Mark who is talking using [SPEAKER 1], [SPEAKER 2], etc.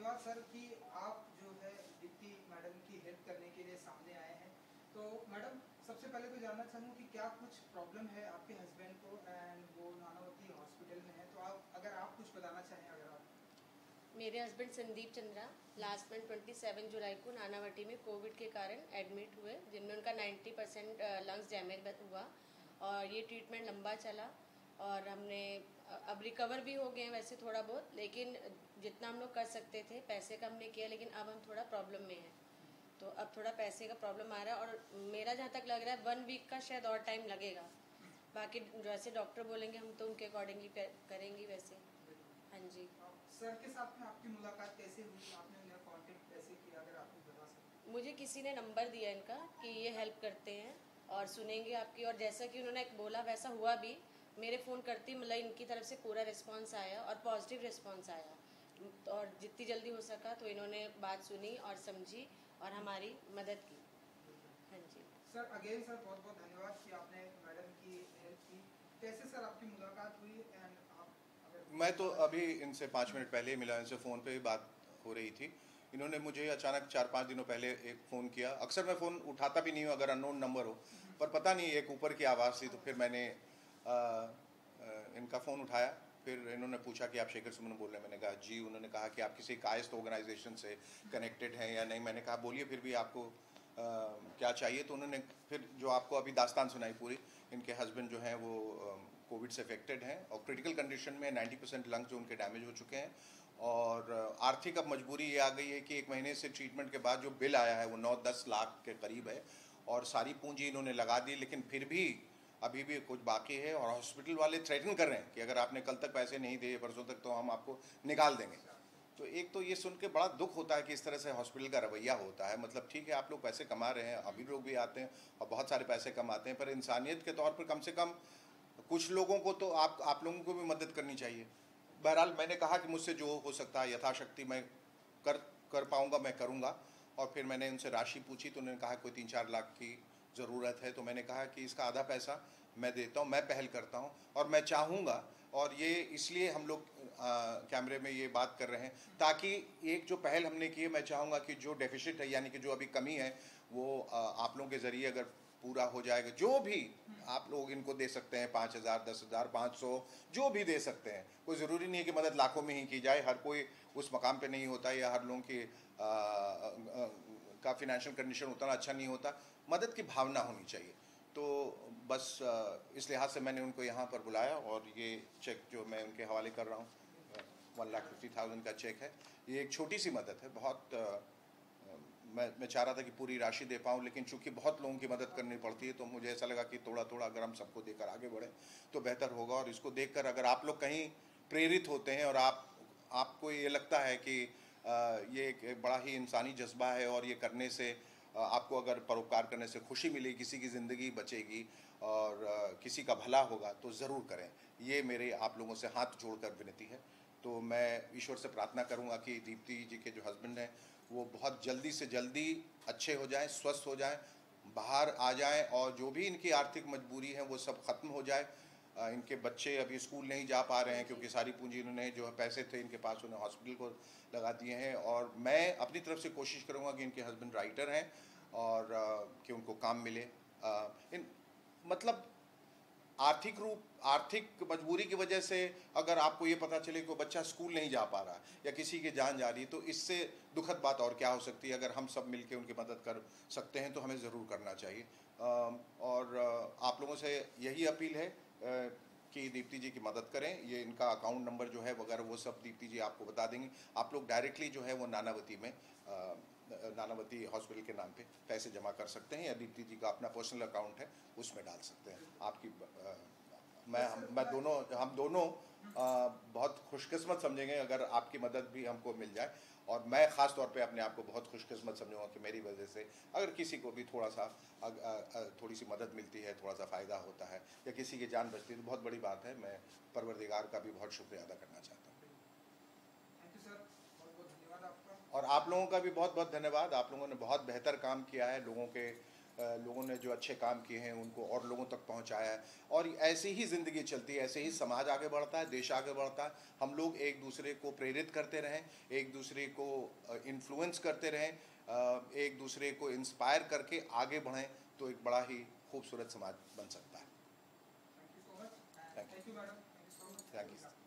[SPEAKER 1] धन्यवाद सर कि आप जो है दीप्ति मैडम की हेल्प करने के लिए सामने आए हैं। तो मैडम, सबसे पहले तो जानना चाहूँ कि क्या कुछ प्रॉब्लम है आपके हस्बैंड को एंड वो नानावती हॉस्पिटल में है, तो आप कुछ बताना चाहें अगर आप।
[SPEAKER 2] मेरे husband Sandeep Chandra last month 27 जुलाई को नानावटी में कोविड के कारण एडमिट हुए, जिनमें उनका 90% लंग्स डैमेज हुआ और ये ट्रीटमेंट लंबा चला और हमने अब रिकवर भी हो गए हैं वैसे थोड़ा बहुत, लेकिन जितना हम लोग कर सकते थे पैसे का हमने किया, लेकिन अब हम थोड़ा प्रॉब्लम में हैं। तो अब थोड़ा पैसे का प्रॉब्लम आ रहा है और मेरा जहाँ तक लग रहा है 1 वीक का शायद और टाइम लगेगा। बाकी जैसे डॉक्टर बोलेंगे हम तो उनके अकॉर्डिंगली करेंगे वैसे। हाँ जी।
[SPEAKER 1] सर के साथ में आपकी मुलाकात कैसे हुई, आपने उन्हें कांटेक्ट कैसे किया, अगर आप कुछ बता सकते।
[SPEAKER 2] मुझे किसी ने नंबर दिया इनका कि ये हेल्प करते हैं और सुनेंगे आपकी, और जैसा कि उन्होंने बोला वैसा हुआ भी। मेरे फ़ोन करती मतलब इनकी तरफ से पूरा रिस्पांस आया और पॉजिटिव रिस्पांस आया, और जितनी जल्दी हो सका तो इन्होंने बात सुनी और समझी और हमारी मदद की। हाँ जी
[SPEAKER 1] सर, अगेन सर बहुत बहुत धन्यवाद कि आपने मैडम की हेल्प की। कैसे सर आपकी मुलाकात हुई एंड आप अगर।
[SPEAKER 3] मैं तो अभी इनसे 5 मिनट पहले ही मिला, इनसे फ़ोन पे ही बात हो रही थी। इन्होंने मुझे अचानक 4-5 दिनों पहले एक फ़ोन किया। अक्सर मैं फ़ोन उठाता भी नहीं हूँ अगर अननोन नंबर हो, पर पता नहीं एक ऊपर की आवाज़ थी, तो फिर मैंने इनका फ़ोन उठाया। फिर इन्होंने पूछा कि आप शेखर सुमन बोल रहे हैं। मैंने कहा जी। उन्होंने कहा कि आप किसी कायस्थ ऑर्गेनाइजेशन से कनेक्टेड हैं या नहीं। मैंने कहा बोलिए फिर भी आपको क्या चाहिए। तो उन्होंने फिर जो आपको अभी दास्तान सुनाई पूरी। इनके हस्बैंड जो हैं वो कोविड से अफेक्टेड हैं और क्रिटिकल कंडीशन में 90% लंग्स जो उनके डैमेज हो चुके हैं, और आर्थिक अब मजबूरी ये आ गई है कि 1 महीने से ट्रीटमेंट के बाद जो बिल आया है वो 9-10 लाख के करीब है, और सारी पूंजी इन्होंने लगा दी, लेकिन फिर भी अभी भी कुछ बाकी है। और हॉस्पिटल वाले थ्रेटन कर रहे हैं कि अगर आपने कल तक पैसे नहीं दिए, परसों तक, तो हम आपको निकाल देंगे। तो एक तो ये सुन के बड़ा दुख होता है कि इस तरह से हॉस्पिटल का रवैया होता है। मतलब ठीक है, आप लोग पैसे कमा रहे हैं, अभी लोग भी आते हैं और बहुत सारे पैसे कमाते हैं, पर इंसानियत के तौर पर कम से कम कुछ लोगों को तो आप लोगों को भी मदद करनी चाहिए। बहरहाल मैंने कहा कि मुझसे जो हो सकता है यथाशक्ति मैं कर कर पाऊँगा, मैं करूँगा। और फिर मैंने उनसे राशि पूछी तो उन्होंने कहा कोई 3-4 लाख की ज़रूरत है। तो मैंने कहा कि इसका आधा पैसा मैं देता हूँ, मैं पहल करता हूँ और मैं चाहूँगा, और ये इसलिए हम लोग कैमरे में ये बात कर रहे हैं ताकि एक जो पहल हमने की है, मैं चाहूँगा कि जो डेफिसिट है, यानी कि जो अभी कमी है, वो आप लोगों के ज़रिए अगर पूरा हो जाएगा। जो भी आप लोग इनको दे सकते हैं, 5,000, 10,000, 500, जो भी दे सकते हैं। कोई ज़रूरी नहीं है कि मदद लाखों में ही की जाए, हर कोई उस मकाम पे नहीं होता, या हर लोगों की का फिनेंशियल कंडीशन उतना अच्छा नहीं होता। मदद की भावना होनी चाहिए। तो बस इस लिहाज से मैंने उनको यहाँ पर बुलाया, और ये चेक जो मैं उनके हवाले कर रहा हूँ 1,50,000 का चेक है। ये एक छोटी सी मदद है, बहुत मैं चाह रहा था कि पूरी राशि दे पाऊँ, लेकिन चूंकि बहुत लोगों की मदद करनी पड़ती है तो मुझे ऐसा लगा कि थोड़ा थोड़ा अगर हम सबको देकर आगे बढ़े तो बेहतर होगा। और इसको देखकर अगर आप लोग कहीं प्रेरित होते हैं और आपको ये लगता है कि ये एक बड़ा ही इंसानी जज्बा है, और ये करने से आपको अगर परोपकार करने से खुशी मिलेगी, किसी की ज़िंदगी बचेगी और किसी का भला होगा, तो ज़रूर करें। ये मेरे आप लोगों से हाथ जोड़कर विनती है। तो मैं ईश्वर से प्रार्थना करूंगा कि दीप्ति जी के जो हस्बैंड हैं वो बहुत जल्दी से जल्दी अच्छे हो जाएं, स्वस्थ हो जाएं, बाहर आ जाएं, और जो भी इनकी आर्थिक मजबूरी है वो सब ख़त्म हो जाए। इनके बच्चे अभी स्कूल नहीं जा पा रहे हैं क्योंकि सारी पूंजी इन्होंने, जो है पैसे थे इनके पास, उन्हें हॉस्पिटल को लगा दिए हैं। और मैं अपनी तरफ से कोशिश करूँगा कि इनके हस्बैंड राइटर हैं और कि उनको काम मिले। मतलब आर्थिक मजबूरी की वजह से अगर आपको ये पता चले कि बच्चा स्कूल नहीं जा पा रहा या किसी की जान जा रही है, तो इससे दुखद बात और क्या हो सकती है। अगर हम सब मिलकर उनकी मदद कर सकते हैं तो हमें ज़रूर करना चाहिए। और आप लोगों से यही अपील है कि दीप्ति जी की मदद करें। ये इनका अकाउंट नंबर जो है वगैरह वो सब दीप्ति जी आपको बता देंगी। आप लोग डायरेक्टली जो है वो नानावती में नानावती हॉस्पिटल के नाम पे पैसे जमा कर सकते हैं, या दीप्ति जी का अपना पर्सनल अकाउंट है उसमें डाल सकते हैं। आपकी हम दोनों बहुत खुशकिस्मत समझेंगे अगर आपकी मदद भी हमको मिल जाए। और मैं ख़ास तौर पे अपने आप को बहुत खुशकिस्मत समझूंगा कि मेरी वजह से अगर किसी को भी थोड़ा सा थोड़ी सी मदद मिलती है, थोड़ा सा फ़ायदा होता है, या किसी की जान बचती है, तो बहुत बड़ी बात है। मैं परवरदिगार का भी बहुत शुक्रिया अदा करना चाहता हूँ।
[SPEAKER 1] थैंक यू सर, बहुत बहुत धन्यवाद आपका।
[SPEAKER 3] और आप लोगों का भी बहुत बहुत धन्यवाद। आप लोगों ने बहुत बेहतर काम किया है, लोगों के लोगों ने जो अच्छे काम किए हैं उनको और लोगों तक पहुंचाया है। और ऐसे ही ज़िंदगी चलती है, ऐसे ही समाज आगे बढ़ता है, देश आगे बढ़ता है। हम लोग एक दूसरे को प्रेरित करते रहें, एक दूसरे को इन्फ्लुएंस करते रहें, एक दूसरे को इंस्पायर करके आगे बढ़ें, तो एक बड़ा ही खूबसूरत समाज बन सकता है।
[SPEAKER 1] Thank you so much.
[SPEAKER 3] Thank you.
[SPEAKER 1] Thank you madam, thank you so much.
[SPEAKER 3] Thank you.